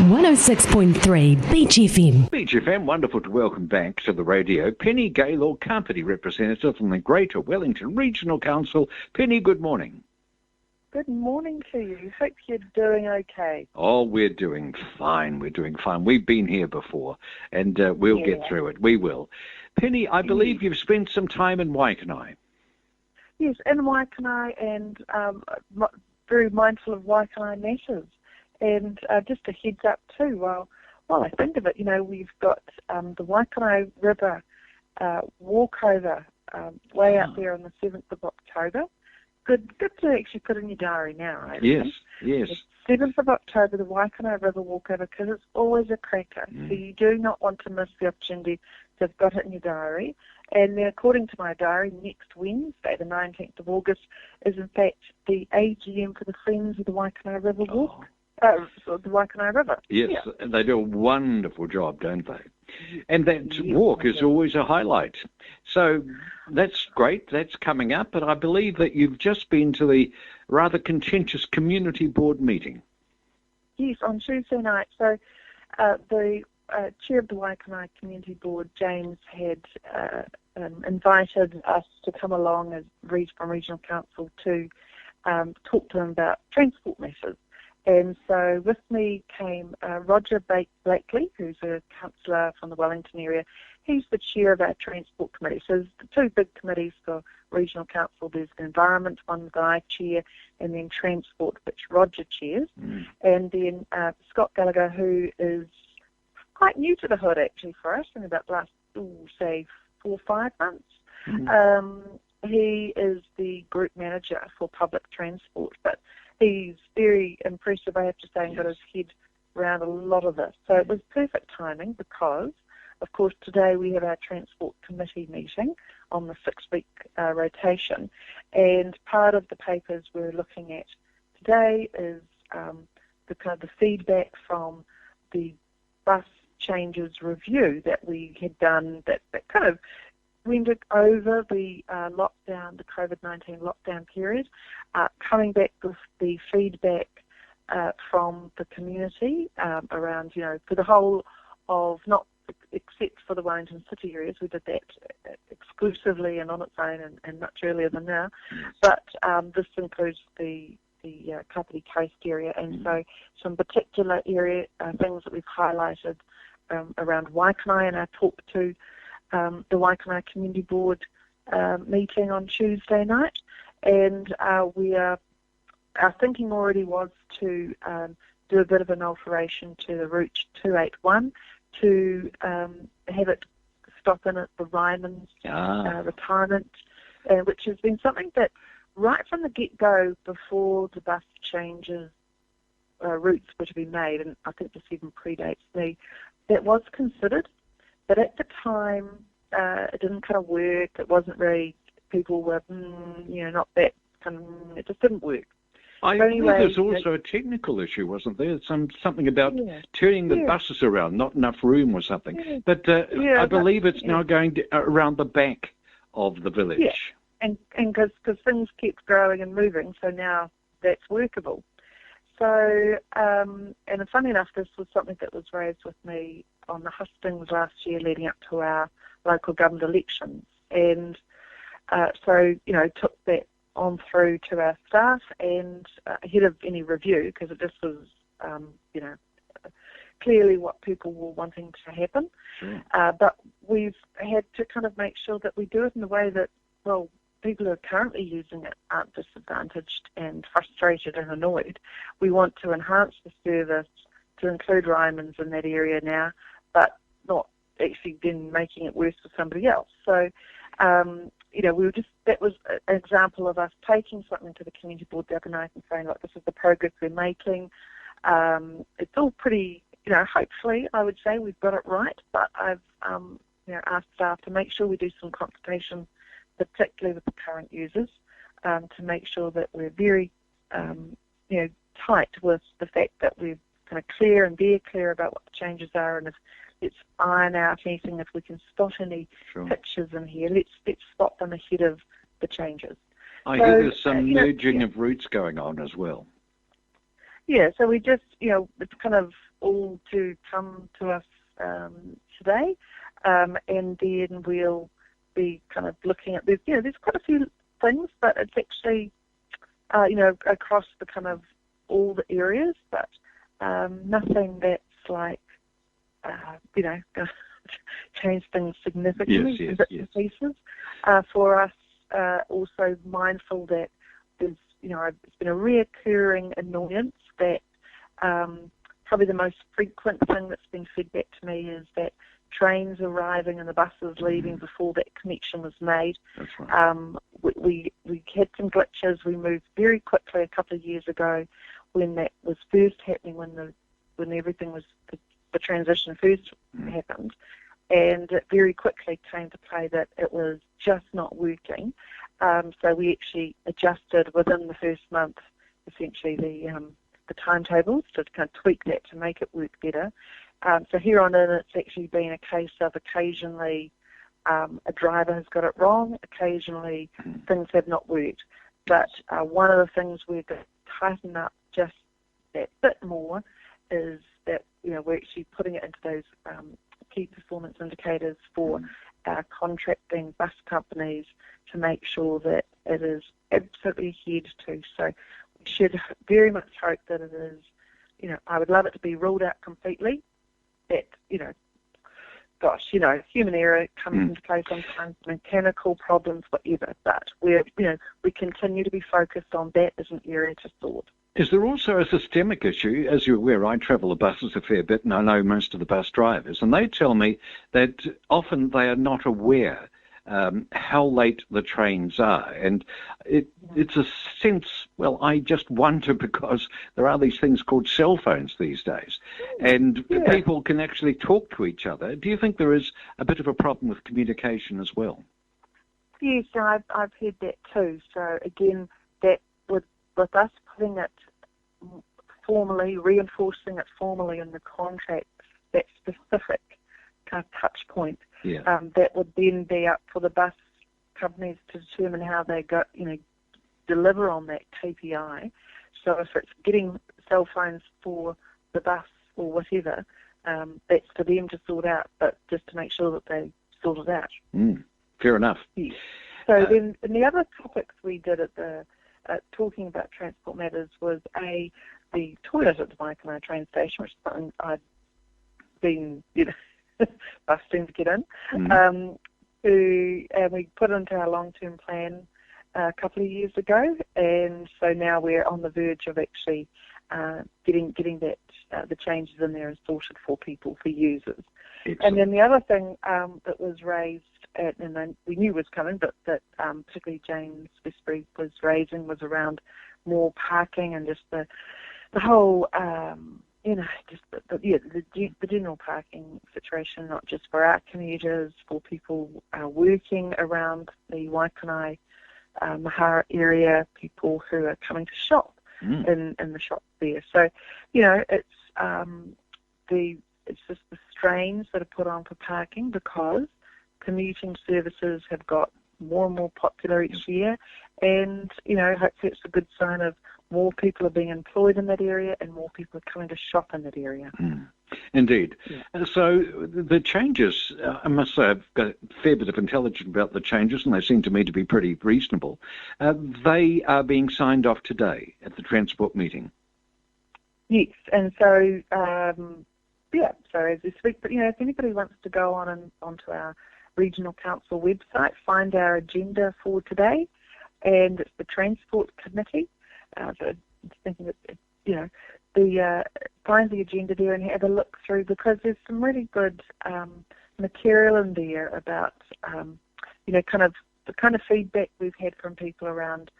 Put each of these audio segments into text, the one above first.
106.3 Beach FM. Beach FM, wonderful to welcome back to the radio Penny Gaylor, Kapiti representative from the Greater Wellington Regional COuncil. Penny, good morning. Good morning to you. Hope you're doing okay. Oh, we're doing fine. We're doing fine. We've been here before, and we'll get through it. We will. Penny, I believe you've spent some time in Waikanae. Yes, in Waikanae, and very mindful of Waikanae matters. And just a heads up too, while I think of it, we've got the Waikanae River walkover way out there on the 7th of October. Good to actually put in your diary now, right? Yes. The 7th of October, the Waikanae River walkover, because it's always a cracker. So you do not want to miss the opportunity to have got it in your diary. And then according to my diary, next Wednesday, the 19th of August, is in fact the AGM for the Friends of the Waikanae River Walk. The Waikanae River. Yes, and they do a wonderful job, don't they? And that walk is always a highlight. So that's great. That's coming up. But I believe that you've just been to the rather contentious community board meeting. Yes, on Tuesday night. So the chair of the Waikanae Community Board, James, had invited us to come along as from Regional Council to talk to him about transport matters. And so with me came Roger Blakely, who's a councillor from the Wellington area. He's the chair of our transport committee. So there's the two big committees for Regional Council. There's the environment one that I chair, and then transport, which Roger chairs. And then Scott Gallagher, who is quite new to the hood actually for us in about the last, say, 4 or 5 months. He is the group manager for public transport, but he's very impressive, I have to say, and got his head around a lot of this. So it was perfect timing because, of course, today we have our Transport Committee meeting on the 6-week rotation, and part of the papers we're looking at today is the feedback from the bus changes review that we had done that kind of went over the lockdown, the COVID-19 lockdown period, coming back with the feedback from the community around, for the whole of, not except for the Wellington City areas, we did that exclusively and on its own and much earlier than now, but this includes the Kapiti Coast area, and so some particular area things that we've highlighted around Waikanae, and I talked to the Waikanae Community Board meeting on Tuesday night, and our thinking already was to do a bit of an alteration to the Route 281 to have it stop in at the Ryman's retirement, which has been something that right from the get-go, before the bus changes routes were to be made, and I think this even predates me, that was considered. But at the time, it didn't kind of work. It wasn't really, people were, not that it just didn't work. I think there's also a technical issue, wasn't there? Something about turning the buses around, not enough room or something. Yeah. But I believe it's now going around the back of the village. Yeah, and because things kept growing and moving, so now that's workable. So, and funny enough, this was something that was raised with me on the hustings last year leading up to our local government elections. And so, took that on through to our staff and ahead of any review, because this was, clearly what people were wanting to happen. But we've had to kind of make sure that we do it in a way that, people who are currently using it aren't disadvantaged and frustrated and annoyed. We want to enhance the service to include Ryman's in that area now, but not actually then making it worse for somebody else. So, that was an example of us taking something to the community board the other night and saying, look, this is the progress we're making. It's all pretty, hopefully I would say we've got it right, but I've, asked staff to make sure we do some consultation, particularly with the current users, to make sure that we're very, tight with the fact that we're kind of clear and be clear about what the changes are, and if let's iron out anything, if we can spot any pictures in here, let's spot them ahead of the changes. I hear there's some merging of routes going on as well. Yeah, so we just, it's kind of all to come to us today, and then we'll be kind of looking at this. There's quite a few things, but it's actually, across the kind of all the areas, but nothing that's like, going to change things significantly. Yes. Pieces. For us, also mindful that there's, it's been a reoccurring annoyance that probably the most frequent thing that's been fed back to me is that trains arriving and the buses leaving before that connection was made. That's right. We had some glitches. We moved very quickly a couple of years ago when that was first happening, when everything was the transition first happened, and it very quickly came to play that it was just not working. So we actually adjusted within the first month, essentially the timetables to kind of tweak that to make it work better. So here on in, it's actually been a case of occasionally a driver has got it wrong, occasionally things have not worked. But one of the things we're going to tighten up just that bit more is that we're actually putting it into those key performance indicators for our contracting bus companies to make sure that it is absolutely adhered to. So we should very much hope that it is, I would love it to be ruled out completely. That, human error comes into play sometimes, mechanical problems, whatever. But we continue to be focused on that as an area to sort. Is there also a systemic issue? As you're aware, I travel the buses a fair bit, and I know most of the bus drivers, and they tell me that often they are not aware how late the trains are. And it's a sense, I just wonder, because there are these things called cell phones these days, and people can actually talk to each other. Do you think there is a bit of a problem with communication as well? Yes, I've heard that too. So again, that with us putting it formally, reinforcing it formally in the contract, that specific kind of touch point, that would then be up for the bus companies to determine how they deliver on that KPI. So if it's getting cell phones for the bus or whatever, that's for them to sort out, but just to make sure that they sort it out. Fair enough. Yes. So then the other topics we did at the talking about transport matters was the toilet at the Waikanae train station, which is something I'd been busting to get in. And we put into our long-term plan a couple of years ago, and so now we're on the verge of actually getting that the changes in there and sorted for people, for users. Excellent. And then the other thing that was raised, and then we knew was coming, but that particularly James Westbury was raising, was around more parking and just the whole, just the general parking situation, not just for our commuters, for people working around the Waikanae, Mahara area, people who are coming to shop in the shops there. So, it's just the strains that are put on for parking because commuting services have got more and more popular each year, and hopefully it's a good sign of more people are being employed in that area and more people are coming to shop in that area. Indeed. Yeah. So the changes, I must say I've got a fair bit of intelligence about the changes, and they seem to me to be pretty reasonable. They are being signed off today at the Transport meeting. Yes, and so so as we speak, but if anybody wants to go onto our Regional Council website, find our agenda for today, and it's the Transport Committee. So I'm thinking that find the agenda there and have a look through, because there's some really good material in there about kind of the kind of feedback we've had from people around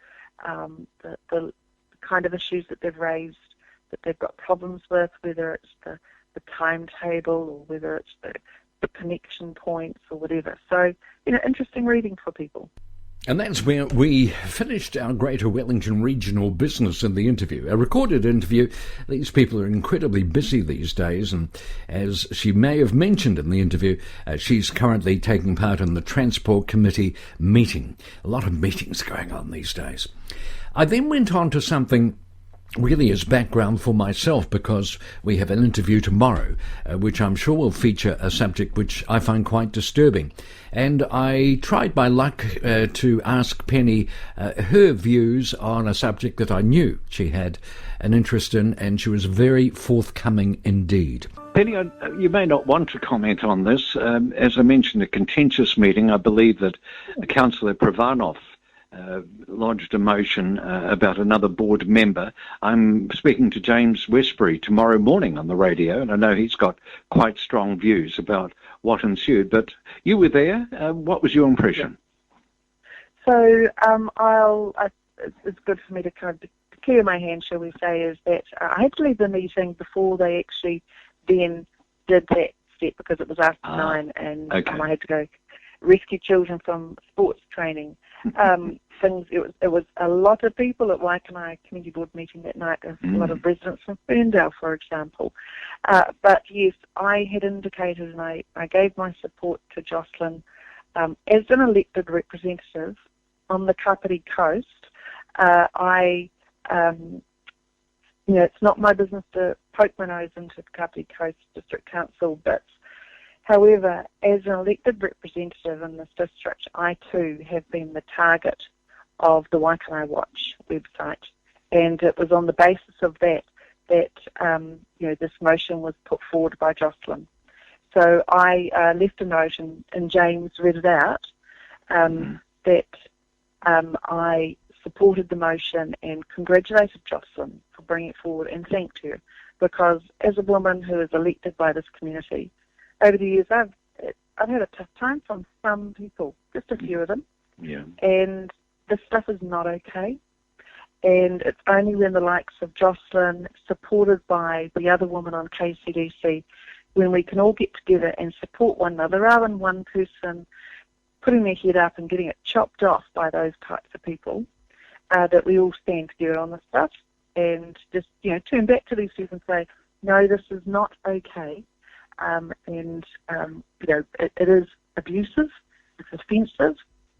the kind of issues that they've raised, that they've got problems with, whether it's the timetable or whether it's the connection points or whatever. So, interesting reading for people. And that's where we finished our Greater Wellington Regional Business in the interview, a recorded interview. These people are incredibly busy these days, and as she may have mentioned in the interview, she's currently taking part in the Transport Committee meeting. A lot of meetings going on these days. I then went on to something really as background for myself, because we have an interview tomorrow, which I'm sure will feature a subject which I find quite disturbing. And I tried my luck to ask Penny her views on a subject that I knew she had an interest in, and she was very forthcoming indeed. Penny, you may not want to comment on this. As I mentioned, a contentious meeting. I believe that Councillor Prvanov lodged a motion about another board member. I'm speaking to James Westbury tomorrow morning on the radio, and I know he's got quite strong views about what ensued. But you were there. What was your impression? So it's good for me to kind of clear my hand, shall we say, is that I had to leave the meeting before they actually then did that step, because it was after 9, and okay. I had to go rescue children from sports training. It was a lot of people at Waikanae Community Board meeting that night, a lot of residents from Ferndale, for example. But yes, I had indicated, and I gave my support to Jocelyn as an elected representative on the Kapiti coast. It's not my business to poke my nose into the Kapiti Coast District Council, but however, as an elected representative in this district, I too have been the target of the Waikanae Watch website, and it was on the basis of that this motion was put forward by Jocelyn. So I left a note, and James read it out, that I supported the motion and congratulated Jocelyn for bringing it forward and thanked her, because as a woman who is elected by this community, over the years I've had a tough time from some people, just a few of them, and this stuff is not okay. And it's only when the likes of Jocelyn, supported by the other woman on KCDC, when we can all get together and support one another, rather than one person putting their head up and getting it chopped off by those types of people, that we all stand together on this stuff and just, turn back to these people and say, no, this is not okay. It is abusive, it's offensive,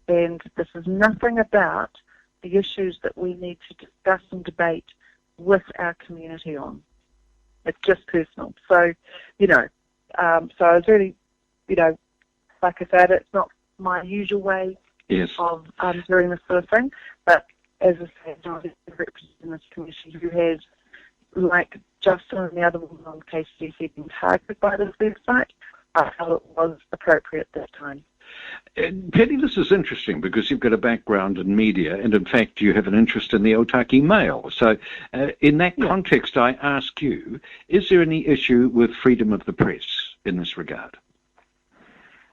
and this is nothing about the issues that we need to discuss and debate with our community on. It's just personal. So, so I was really, like I said, it's not my usual way of doing this sort of thing, but as I say, I'm representing this community who has, like Justin and the other woman on KCDC, been targeted by this website. I felt it was appropriate this time. Penny, this is interesting because you've got a background in media, and in fact you have an interest in the Otaki Mail. So in that context, I ask you, is there any issue with freedom of the press in this regard?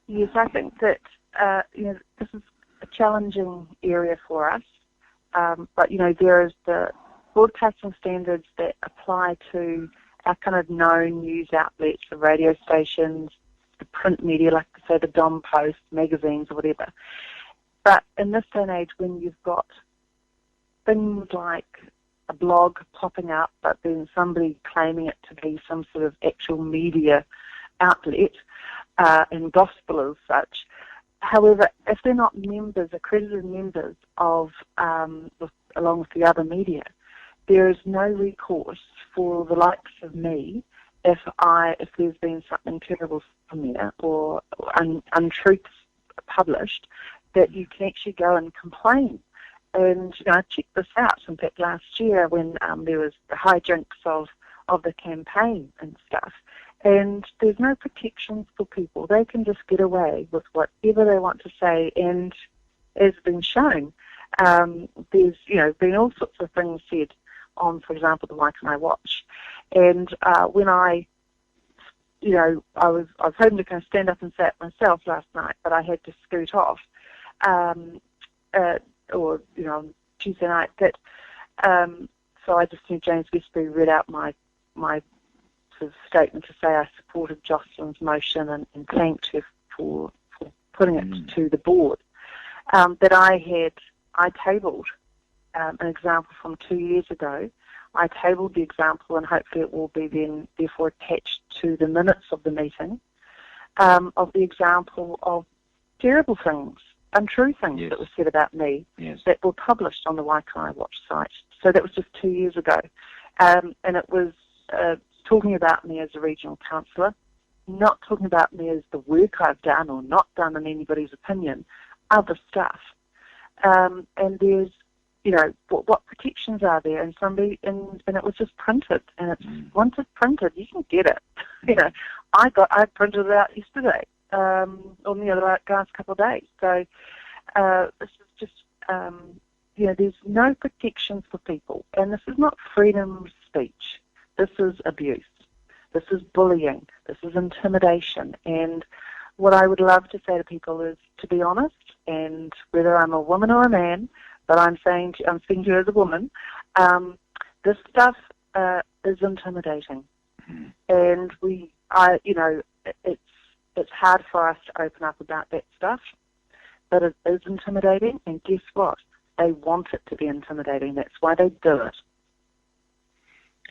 Yes, I think that this is a challenging area for us, but there is the broadcasting standards that apply to our kind of known news outlets, the radio stations, the print media, like say the Dom Post, magazines or whatever. But in this day and age, when you've got things like a blog popping up, but then somebody claiming it to be some sort of actual media outlet and gospel as such, however, if they're not members, accredited members of, along with the other media, there is no recourse for the likes of me if there's been something terrible from there or untruths published, that you can actually go and complain. And I checked this out, in fact, last year when there was the hijinks of the campaign and stuff. And there's no protections for people. They can just get away with whatever they want to say. And as has been shown, there's been all sorts of things said on, for example, the Waikanae Watch. And when I was hoping to kind of stand up and say it myself last night, but I had to scoot off, on Tuesday night. So I just knew James Westbury read out my sort of statement to say I supported Jocelyn's motion and thanked her for putting it to the board. That I tabled an example from 2 years ago. I tabled the example, and hopefully it will be then therefore attached to the minutes of the meeting, of the example of terrible things, untrue things that were said about me that were published on the Waikanae Watch site. So that was just 2 years ago. And it was talking about me as a regional councillor, not talking about me as the work I've done or not done in anybody's opinion, other stuff. And there's, what protections are there? And it was just printed. And it's once it's printed, you can get it. I printed it out yesterday, on the last couple of days. So this is just, there's no protections for people. And this is not freedom of speech. This is abuse. This is bullying. This is intimidation. And what I would love to say to people is to be honest, and whether I'm a woman or a man, but I'm speaking to you as a woman, this stuff is intimidating. And it's hard for us to open up about that stuff, but it is intimidating, and guess what? They want it to be intimidating. That's why they do it.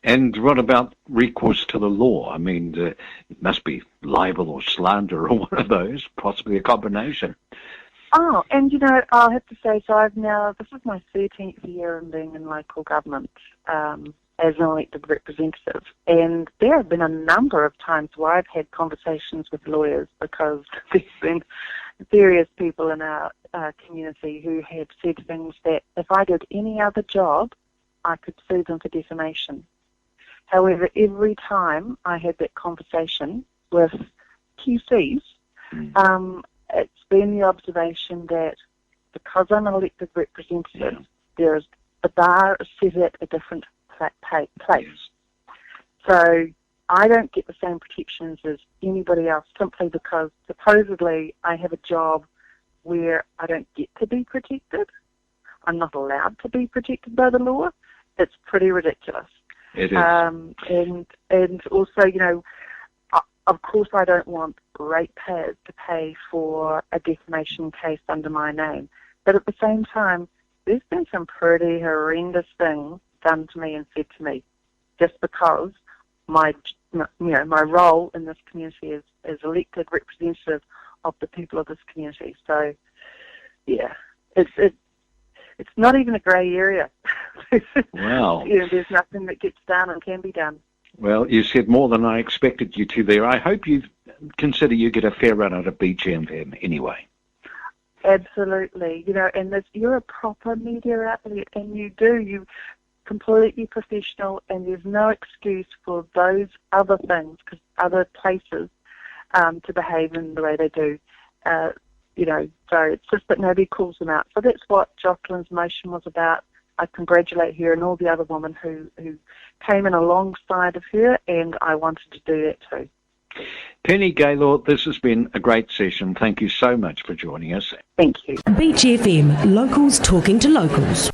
And what about recourse to the law? I mean, it must be libel or slander or one of those, possibly a combination. Oh, and I'll have to say, so this is my 13th year in being in local government as an elected representative, and there have been a number of times where I've had conversations with lawyers because there's been various people in our community who have said things that if I did any other job, I could sue them for defamation. However, every time I had that conversation with QCs, it's been the observation that because I'm an elected representative, the bar is set at a different place. So I don't get the same protections as anybody else simply because supposedly I have a job where I don't get to be protected. I'm not allowed to be protected by the law. It's pretty ridiculous. It is. And also, of course I don't want ratepayers to pay for a defamation case under my name. But at the same time, there's been some pretty horrendous things done to me and said to me just because my role in this community is as elected representative of the people of this community. So, yeah, it's not even a grey area. Wow. There's nothing that gets done and can be done. Well, you said more than I expected you to there. I hope you consider you get a fair run out of BGMM anyway. Absolutely. And you're a proper media outlet, and you're completely professional, and there's no excuse for those other things, because other places to behave in the way they do. So it's just that nobody calls them out. So that's what Jocelyn's motion was about. I congratulate her and all the other women who came in alongside of her, and I wanted to do that too. Penny Gaylor, this has been a great session. Thank you so much for joining us. Thank you. Beach FM, locals talking to locals.